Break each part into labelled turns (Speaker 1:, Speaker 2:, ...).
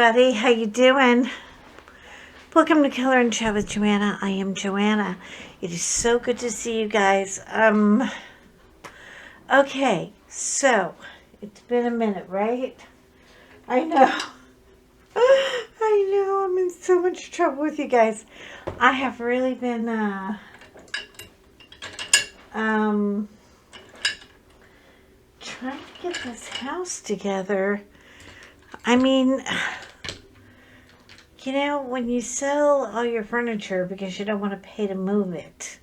Speaker 1: everybody. How you doing? Welcome to Color and Chat with Joanna. I am Joanna. It is so good to see you guys. Okay, so it's been a minute, right? I know. I know. I'm in so much trouble with you guys. I have really been trying to get this house together. I mean, you know, when you sell all your furniture because you don't want to pay to move it,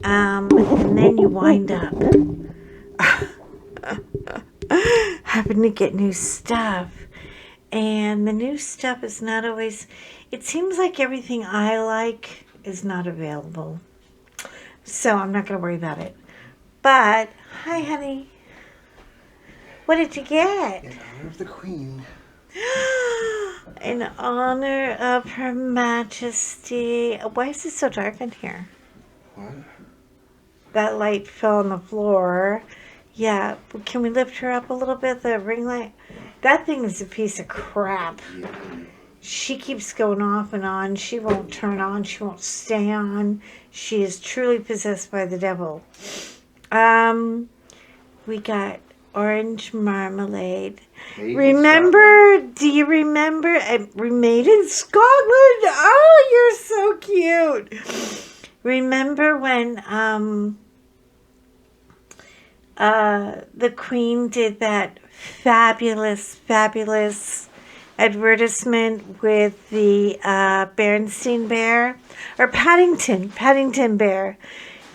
Speaker 1: and then you wind up having to get new stuff, and the new stuff is not always, it seems like everything I like is not available, so I'm not going to worry about it. But, hi honey, what did you get?
Speaker 2: In honor of the Queen.
Speaker 1: In honor of Her Majesty. Why is it so dark in here?
Speaker 2: What?
Speaker 1: That light fell on the floor. Yeah, can we lift her up a little bit, the ring light? That thing is a piece of crap.
Speaker 2: Yeah.
Speaker 1: She keeps going off and on. She won't turn on. She won't stay on. She is truly possessed by the devil. We got orange marmalade. Remember, do you remember? We made in Scotland. Oh, you're so cute. Remember when the Queen did that fabulous advertisement with the Berenstain Bear? Or Paddington Bear.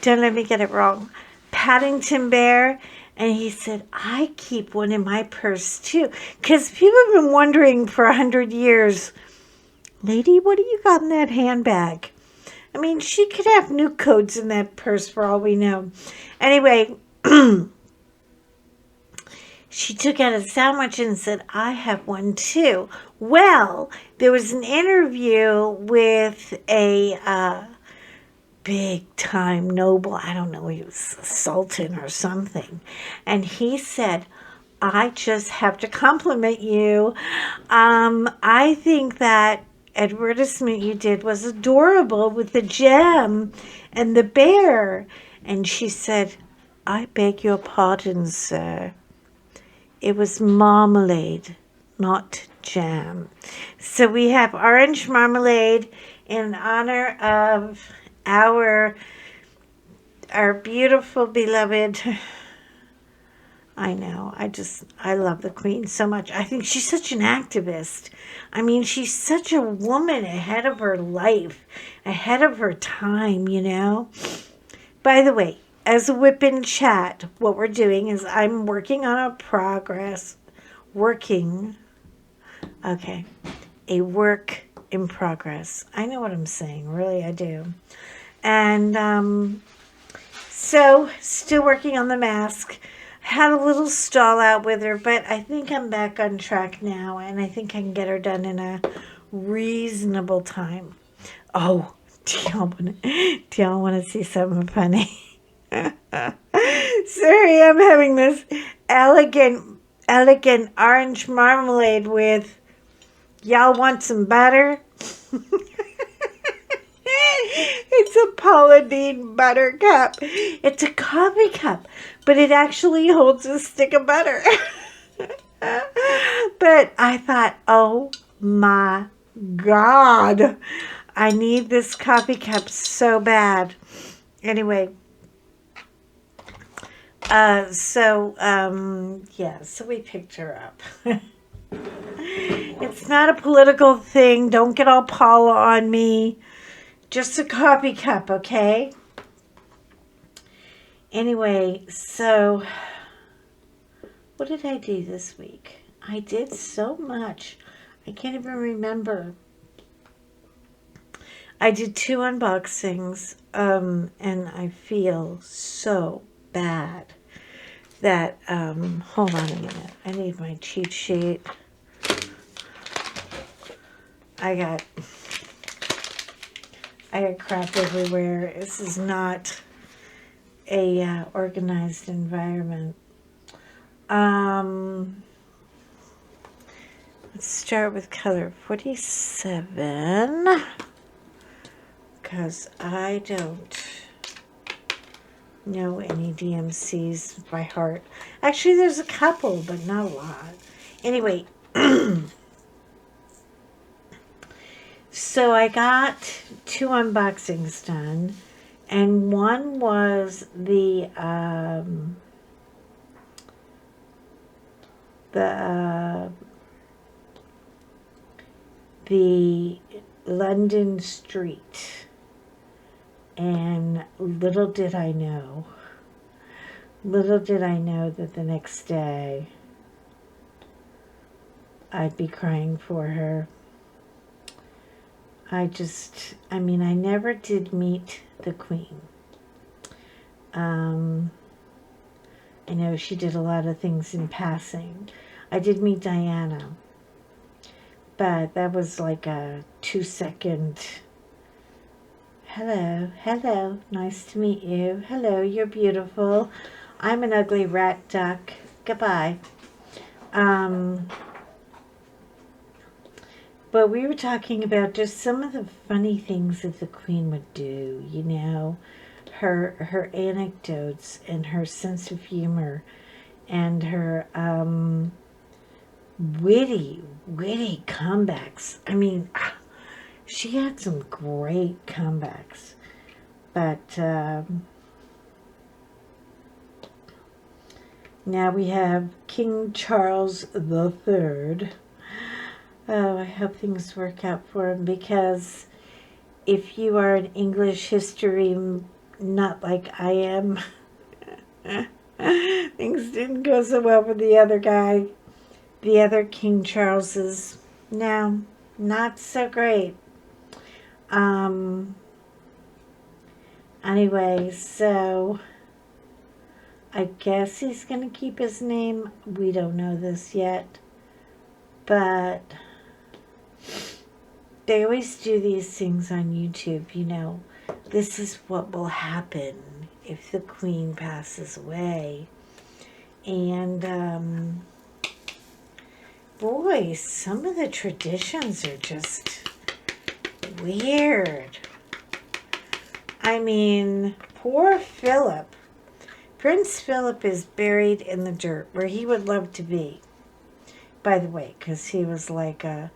Speaker 1: Don't let me get it wrong. Paddington Bear. And he said, I keep one in my purse too. Because people have been wondering for 100 years, lady, what do you got in that handbag? I mean, she could have new codes in that purse for all we know. Anyway, she took out a sandwich and said, I have one too. Well, there was an interview with a big time noble, I don't know, he was a sultan or something, and he said, I just have to compliment you. I think that advertisement you did was adorable with the gem and the bear. And she said, I beg your pardon, sir, it was marmalade, not jam. So we have orange marmalade in honor of our beautiful beloved. I know, I love the Queen so much. I think she's such an activist. I mean, she's such a woman ahead of her life, ahead of her time, you know. By the way, as a WIP and Chat, what we're doing is I'm working on a work in progress. I know what I'm saying, really, I do. And so, still working on the mask. Had a little stall out with her, but I think I'm back on track now, and I think I can get her done in a reasonable time. Oh, do y'all want to see something funny? Sorry, I'm having this elegant orange marmalade with, y'all want some butter? It's a Paula Deen butter cup. It's a coffee cup, but it actually holds a stick of butter. But I thought, oh my God, I need this coffee cup so bad. Anyway, so we picked her up. It's not a political thing. Don't get all Paula on me. Just a coffee cup, okay? Anyway, so what did I do this week? I did so much. I can't even remember. I did 2 unboxings, and I feel so bad that, hold on a minute. I need my cheat sheet. I got crap everywhere. This is not a organized environment. Let's start with color 47. Because I don't know any DMCs by heart. Actually, there's a couple, but not a lot. Anyway, so I got 2 unboxings done, and one was the London Street, and little did I know that the next day I'd be crying for her. I never did meet the Queen. I know she did a lot of things in passing. I did meet Diana, but that was like a 2-second, hello, nice to meet you. Hello, you're beautiful. I'm an ugly rat duck. Goodbye. But we were talking about just some of the funny things that the Queen would do, her anecdotes and her sense of humor and her witty comebacks. She had some great comebacks. But now we have King Charles III. Oh, I hope things work out for him, because if you are an English history nut like I am, things didn't go so well for the other guy. The other King Charleses, no, not so great. Anyway, so I guess he's going to keep his name. We don't know this yet, but they always do these things on YouTube, This is what will happen if the Queen passes away. And, boy, some of the traditions are just weird. Poor Philip. Prince Philip is buried in the dirt where he would love to be, by the way, because he was like a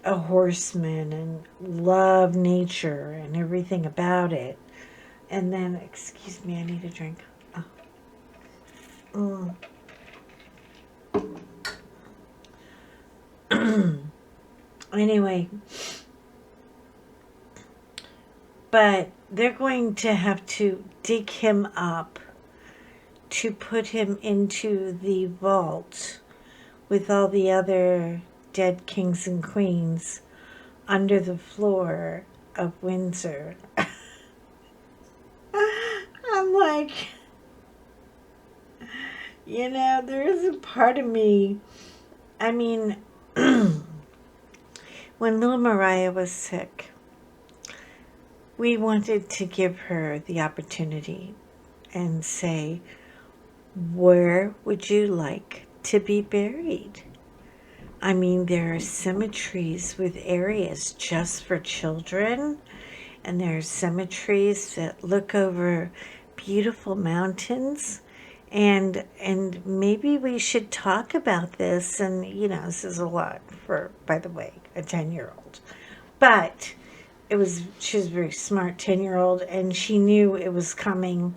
Speaker 1: horseman and loved nature and everything about it. And then, excuse me, I need a drink. Anyway, but they're going to have to dig him up to put him into the vault with all the other dead kings and queens under the floor of Windsor. I'm like, there is a part of me. When little Mariah was sick, we wanted to give her the opportunity and say, where would you like to be buried? There are cemeteries with areas just for children, and there are cemeteries that look over beautiful mountains, and maybe we should talk about this. And this is a lot for, by the way, a 10-year-old, but she was a very smart 10-year-old, and she knew it was coming.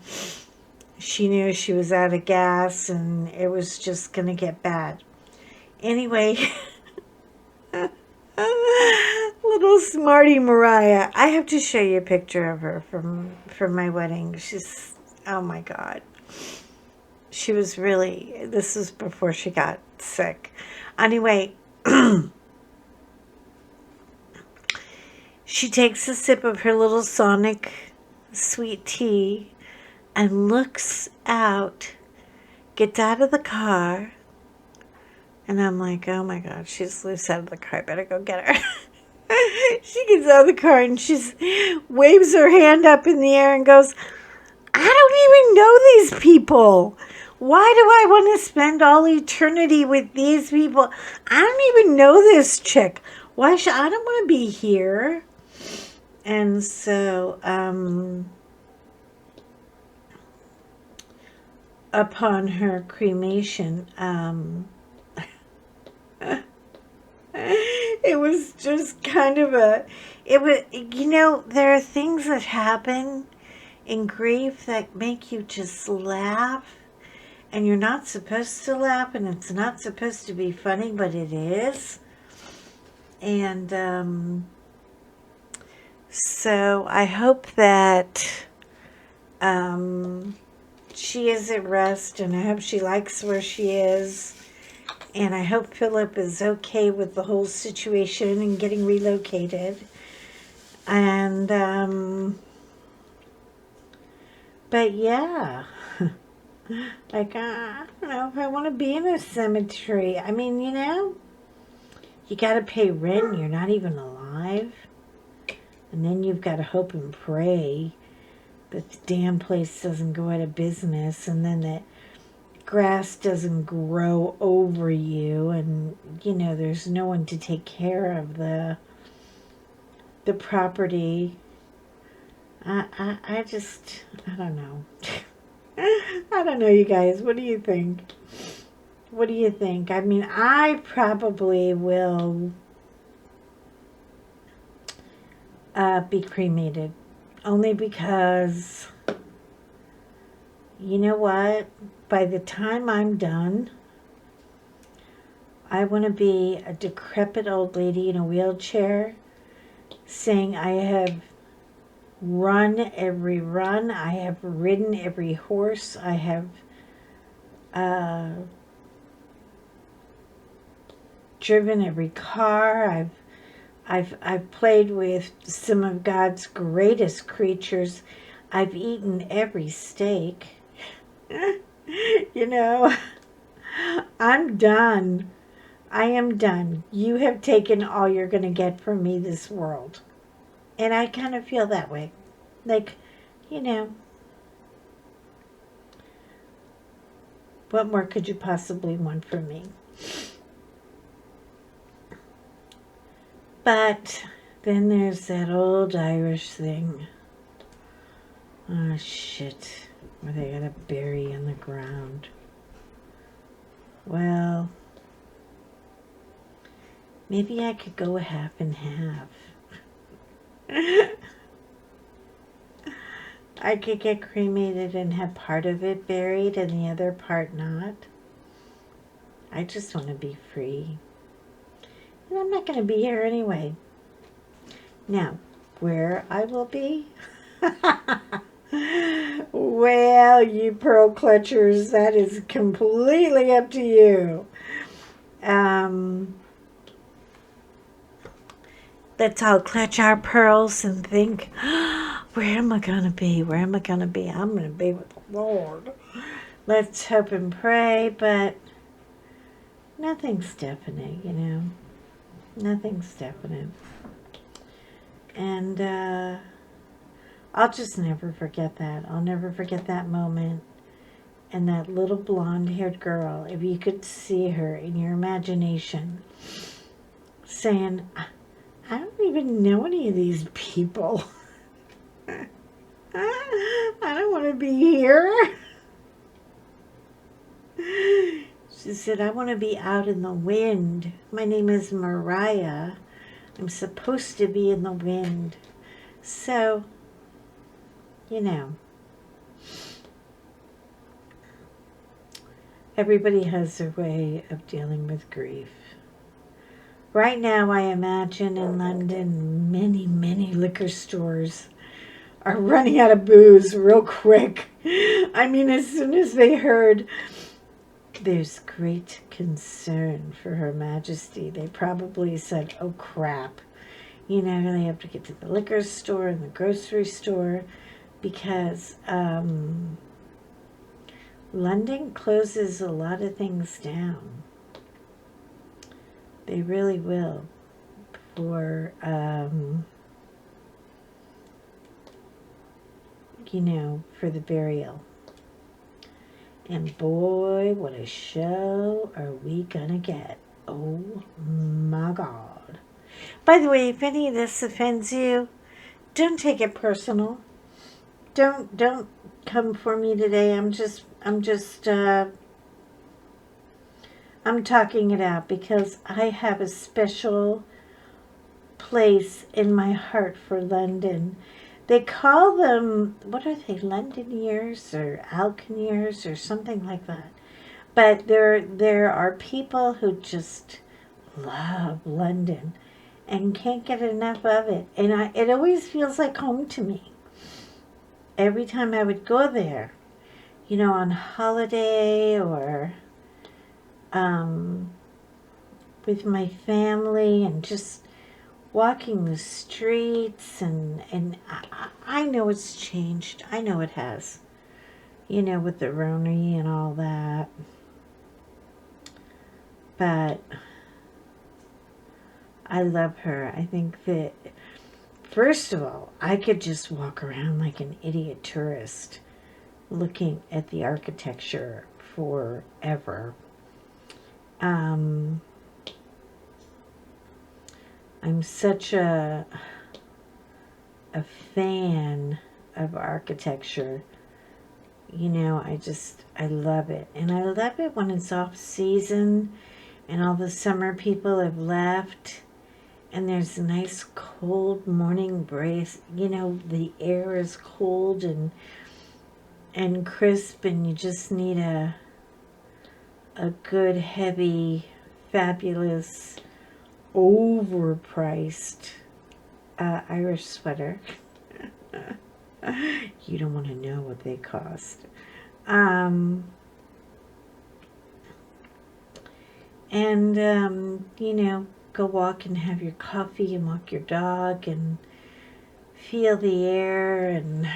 Speaker 1: She knew she was out of gas and it was just gonna get bad. Anyway, little smarty Mariah. I have to show you a picture of her from my wedding. She's, oh my God. She was really, this was before she got sick. Anyway, she takes a sip of her little Sonic sweet tea and looks out, gets out of the car, and I'm like, oh my God, she's loose out of the car. I better go get her. She gets out of the car and she waves her hand up in the air and goes, I don't even know these people. Why do I want to spend all eternity with these people? I don't even know this chick. Why should I don't want to be here? And so, upon her cremation, it was just kind of there are things that happen in grief that make you just laugh. And you're not supposed to laugh, and it's not supposed to be funny, but it is. And so I hope that she is at rest, and I hope she likes where she is. And I hope Philip is okay with the whole situation and getting relocated. And, but yeah, like, I don't know if I want to be in a cemetery. I mean, you got to pay rent, you're not even alive. And then you've got to hope and pray that the damn place doesn't go out of business, and then that grass doesn't grow over you, and there's no one to take care of the property. I just, I don't know. I don't know, you guys. What do you think? What do you think? I mean, I probably will be cremated, only because, you know what? By the time I'm done, I want to be a decrepit old lady in a wheelchair saying I have run every run, I have ridden every horse, I have driven every car, I've played with some of God's greatest creatures, I've eaten every steak. I'm done. I am done. You have taken all you're going to get from me this world. And I kind of feel that way. Like, what more could you possibly want from me? But then there's that old Irish thing. Oh, shit. Where they gotta bury in the ground. Well, maybe I could go half and half. I could get cremated and have part of it buried and the other part not. I just want to be free. And I'm not going to be here anyway. Now, where I will be? Well, you pearl clutchers, that is completely up to you. Let's all clutch our pearls and think, where am I going to be? Where am I going to be? I'm going to be with the Lord. Let's hope and pray, but nothing's definite, Nothing's definite. And I'll just never forget that. I'll never forget that moment. And that little blonde-haired girl, if you could see her in your imagination, saying, I don't even know any of these people. I don't want to be here. She said, I want to be out in the wind. My name is Mariah. I'm supposed to be in the wind. So, everybody has their way of dealing with grief. Right now, I imagine in London, many, many liquor stores are running out of booze real quick. I mean, as soon as they heard there's great concern for Her Majesty, they probably said, oh crap. They have to get to the liquor store and the grocery store because London closes a lot of things down. They really will for, for the burial. And boy, what a show are we gonna get. Oh my God. By the way, if any of this offends you, don't take it personal. Don't come for me today. I'm talking it out because I have a special place in my heart for London. They call them, what are they, Londoners or Alkeniers or something like that. But there are people who just love London and can't get enough of it. And it always feels like home to me. Every time I would go there, on holiday or um, with my family and just walking the streets and I know it's changed. I know it has. With the Roni and all that. But I love her. I think that, first of all, I could just walk around like an idiot tourist looking at the architecture forever. I'm such a fan of architecture. I love it. And I love it when it's off season and all the summer people have left and there's a nice cold morning breeze. The air is cold and crisp and you just need a good, heavy, fabulous, overpriced Irish sweater. You don't want to know what they cost. Go walk and have your coffee and walk your dog and feel the air. And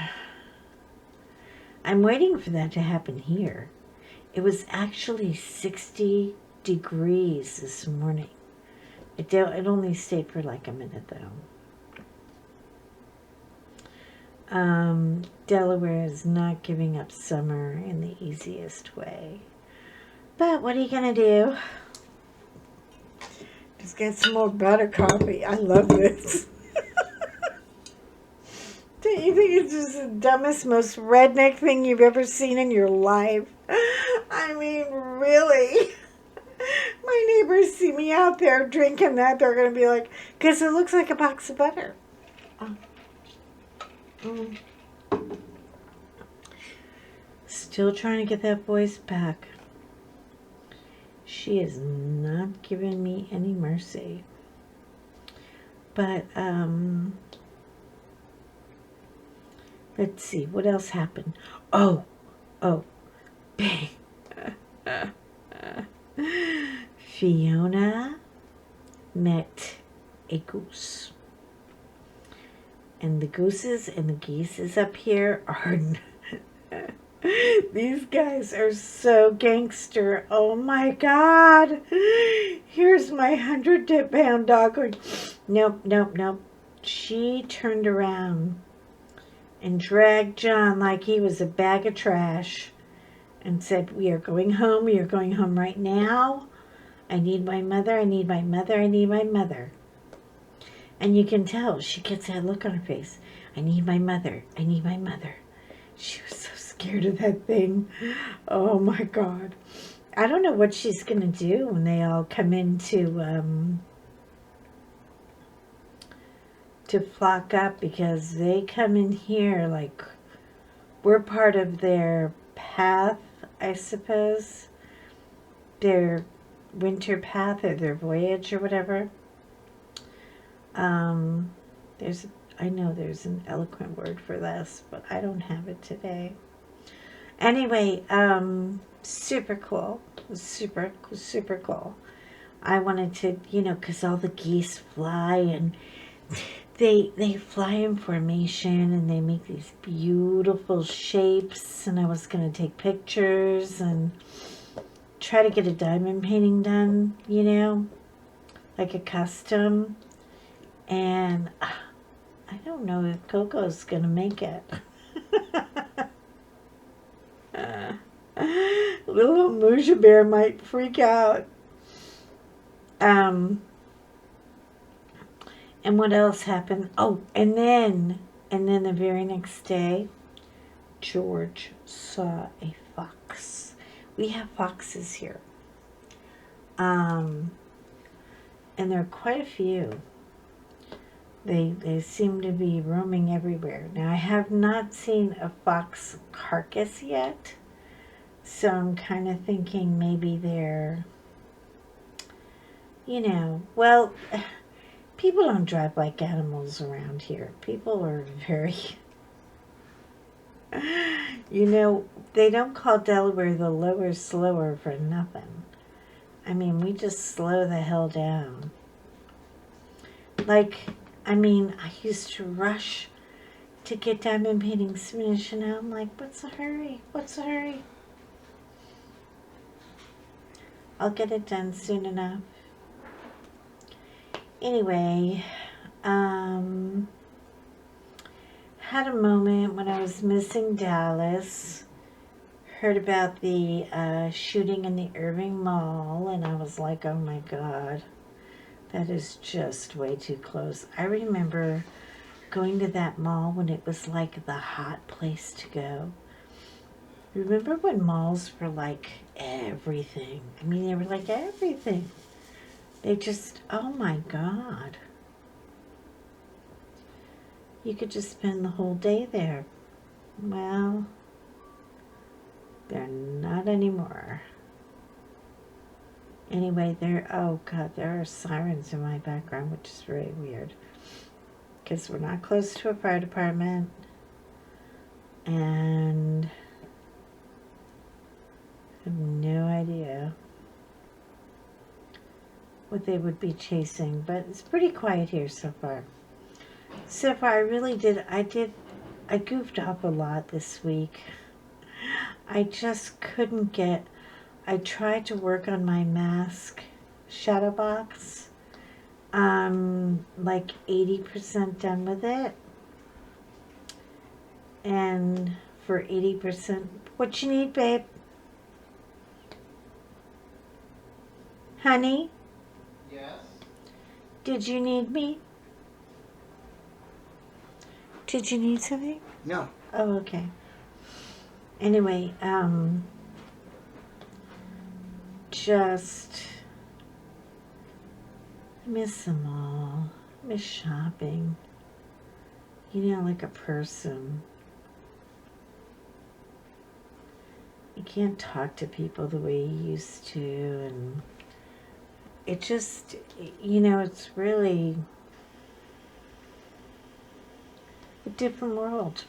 Speaker 1: I'm waiting for that to happen here. It was actually 60 degrees this morning. It only stayed for like a minute though. Delaware is not giving up summer in the easiest way. But what are you going to do? Just get some more butter coffee. I love this. Don't you think it's just the dumbest, most redneck thing you've ever seen in your life? I mean, really? My neighbors see me out there drinking that. They're going to be like, because it looks like a box of butter. Still trying to get that voice back. She is not giving me any mercy. But, let's see, what else happened? Oh, bang. Fiona met a goose. And the gooses and the geeses up here are... These guys are so gangster. Oh my God. Here's my 100-pound dog going, nope. She turned around and dragged John like he was a bag of trash and said, we are going home right now. I need my mother. And you can tell she gets that look on her face. I need my mother. She was so scared of that thing. Oh my God. I don't know what she's going to do when they all come in to flock up, because they come in here like we're part of their path, I suppose. Their winter path or their voyage or whatever. I know there's an eloquent word for this, but I don't have it today. Anyway, super cool. Super cool. I wanted to, because all the geese fly and they fly in formation and they make these beautiful shapes, and I was going to take pictures and try to get a diamond painting done, like a custom. And I don't know if Coco's going to make it. Little Musha Bear might freak out. And what else happened? Oh, and then the very next day, George saw a fox. We have foxes here. And there are quite a few. They seem to be roaming everywhere. Now, I have not seen a fox carcass yet, so I'm kind of thinking maybe they're, well, people don't drive like animals around here. People are very, they don't call Delaware the lower slower for nothing. I mean, we just slow the hell down. I used to rush to get diamond paintings finished, and now I'm like, what's the hurry? What's the hurry? I'll get it done soon enough. Anyway, had a moment when I was missing Dallas, heard about the shooting in the Irving Mall, and I was like, oh my God, that is just way too close. I remember going to that mall when it was like the hot place to go. Remember when malls were like everything? I mean, they were like everything. They just, oh my God. You could just spend the whole day there. Well, they're not anymore. Anyway, oh God, there are sirens in my background, which is very weird. Because we're not close to a fire department. And I have no idea what they would be chasing. But it's pretty quiet here so far. So far, I goofed off a lot this week. I just couldn't I tried to work on my mask shadow box. I'm like 80% done with it. And for 80%, what you need, babe? Honey?
Speaker 2: Yes?
Speaker 1: Did you need me? Did you need something?
Speaker 2: No.
Speaker 1: Oh, okay. Anyway, just miss them all. Miss shopping. Like a person. You can't talk to people the way you used to, and it just, it's really a different world.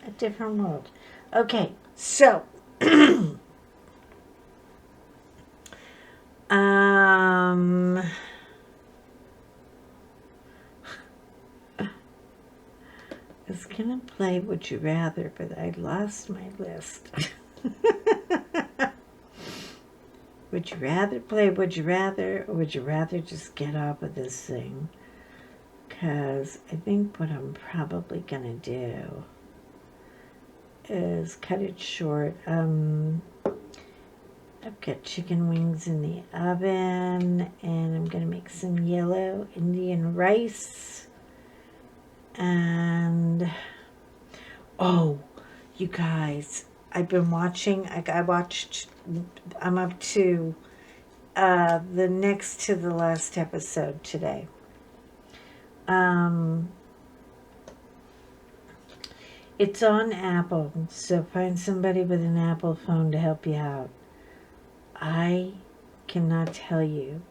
Speaker 1: A different world. Okay, so I was gonna play Would You Rather, but I lost my list. Would you rather play Would You Rather, or would you rather just get off of this thing? Because I think what I'm probably gonna do is cut it short. I've got chicken wings in the oven, and I'm gonna make some yellow Indian rice. And oh, you guys, I've been watching. I'm up to the next to the last episode today. It's on Apple, so find somebody with an Apple phone to help you out. I cannot tell you.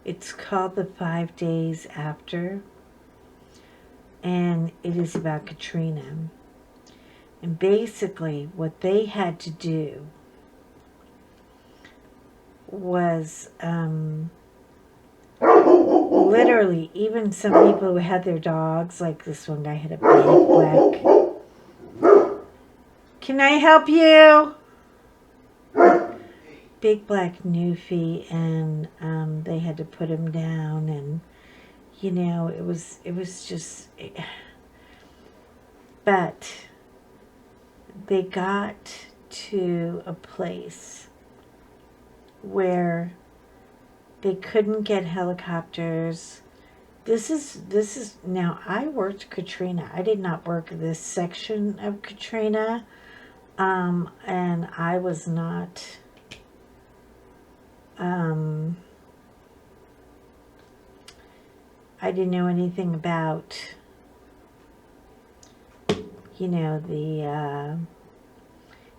Speaker 1: It's called The 5 Days After, and it is about Katrina. And basically, what they had to do was literally, even some people who had their dogs, like this one guy had a big black. Can I help you? Big black Newfie, and they had to put him down, and it was just. But they got to a place where they couldn't get helicopters. This is now, I worked Katrina. I did not work this section of Katrina. And I was not I didn't know anything about, the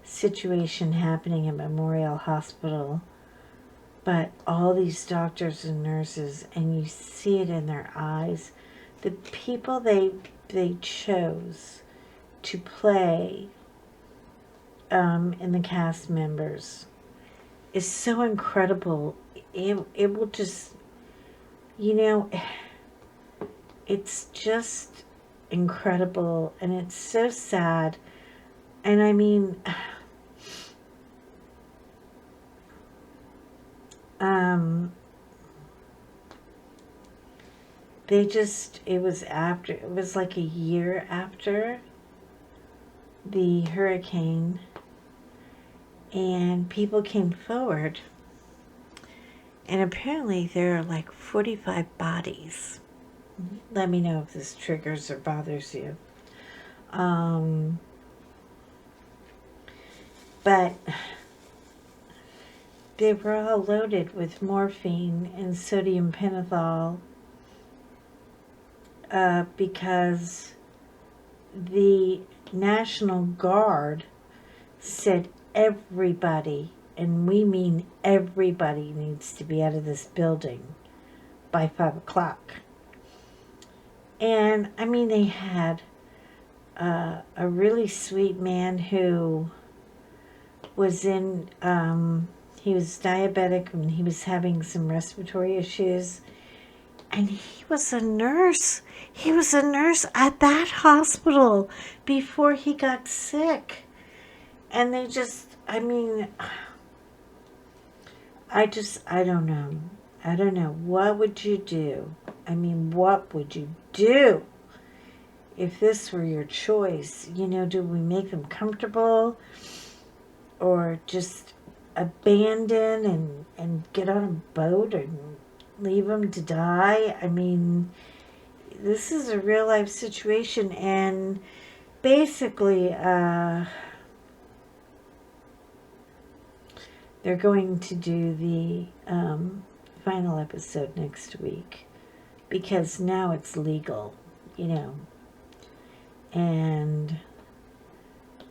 Speaker 1: situation happening at Memorial Hospital. But all these doctors and nurses, and you see it in their eyes, the people they chose to play in the cast members is so incredible. It will just, it's just incredible, and it's so sad. And I mean, it was like a year after the hurricane, and people came forward, and apparently there are like 45 bodies. Let me know if this triggers or bothers you. But they were all loaded with morphine and sodium pentothal because the National Guard said everybody, and we mean everybody, needs to be out of this building by 5 o'clock. And I mean, they had a really sweet man who was in, he was diabetic and he was having some respiratory issues. And he was a nurse. He was a nurse at that hospital before he got sick. And they just, I mean, I don't know. I don't know. What would you do? I mean, what would you do if this were your choice? Do we make them comfortable or just abandon and get on a boat and leave them to die? I mean, this is a real life situation, and basically, they're going to do the final episode next week because now it's legal, and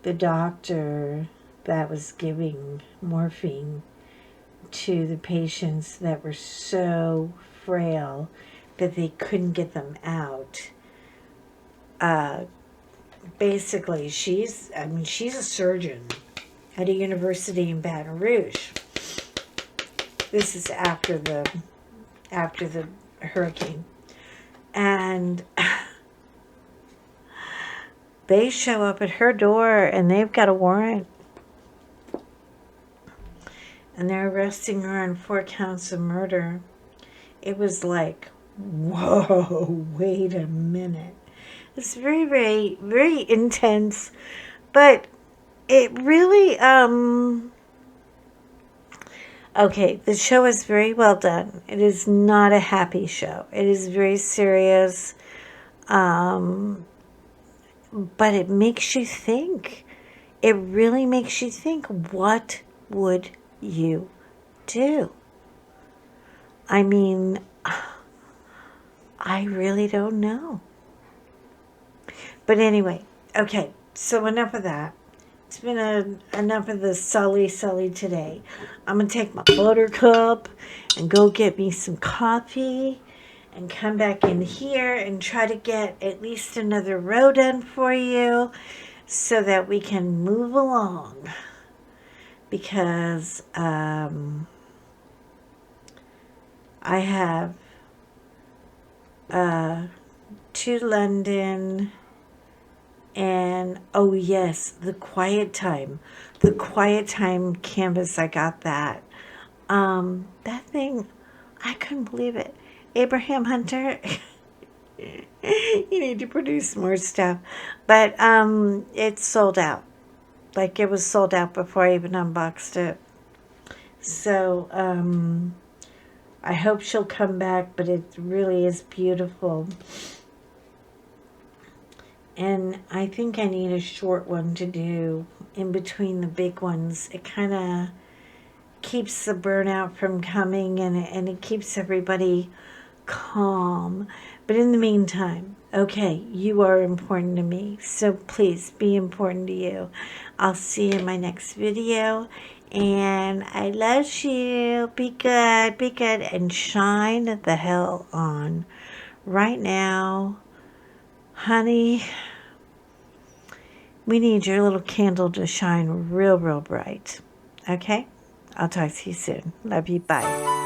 Speaker 1: the doctor that was giving morphine to the patients that were so frail that they couldn't get them out. Basically, she's a surgeon at a university in Baton Rouge. This is after the hurricane. And they show up at her door and they've got a warrant. And they're arresting her on 4 counts of murder. It was like, whoa, wait a minute. It's very, very, very intense. But it really, okay, the show is very well done. It is not a happy show. It is very serious. But it makes you think. It really makes you think, what would you do? I mean, I really don't know. But anyway, okay, so enough of that. It's been enough of the sully today. I'm going to take my buttercup and go get me some coffee and come back in here and try to get at least another row done for you so that we can move along. Because I have to London, and oh yes, the quiet time canvas, I got that. That thing, I couldn't believe it. Abraham Hunter, you need to produce more stuff. But it's sold out. Like, it was sold out before I even unboxed it. So I hope she'll come back, but it really is beautiful. And I think I need a short one to do in between the big ones. It kind of keeps the burnout from coming, and it keeps everybody calm. But in the meantime, okay, you are important to me, so please be important to you. I'll see you in my next video, and I love you. Be good, and shine the hell on. Right now, honey, we need your little candle to shine real bright. Okay? I'll talk to you soon. Love you. Bye.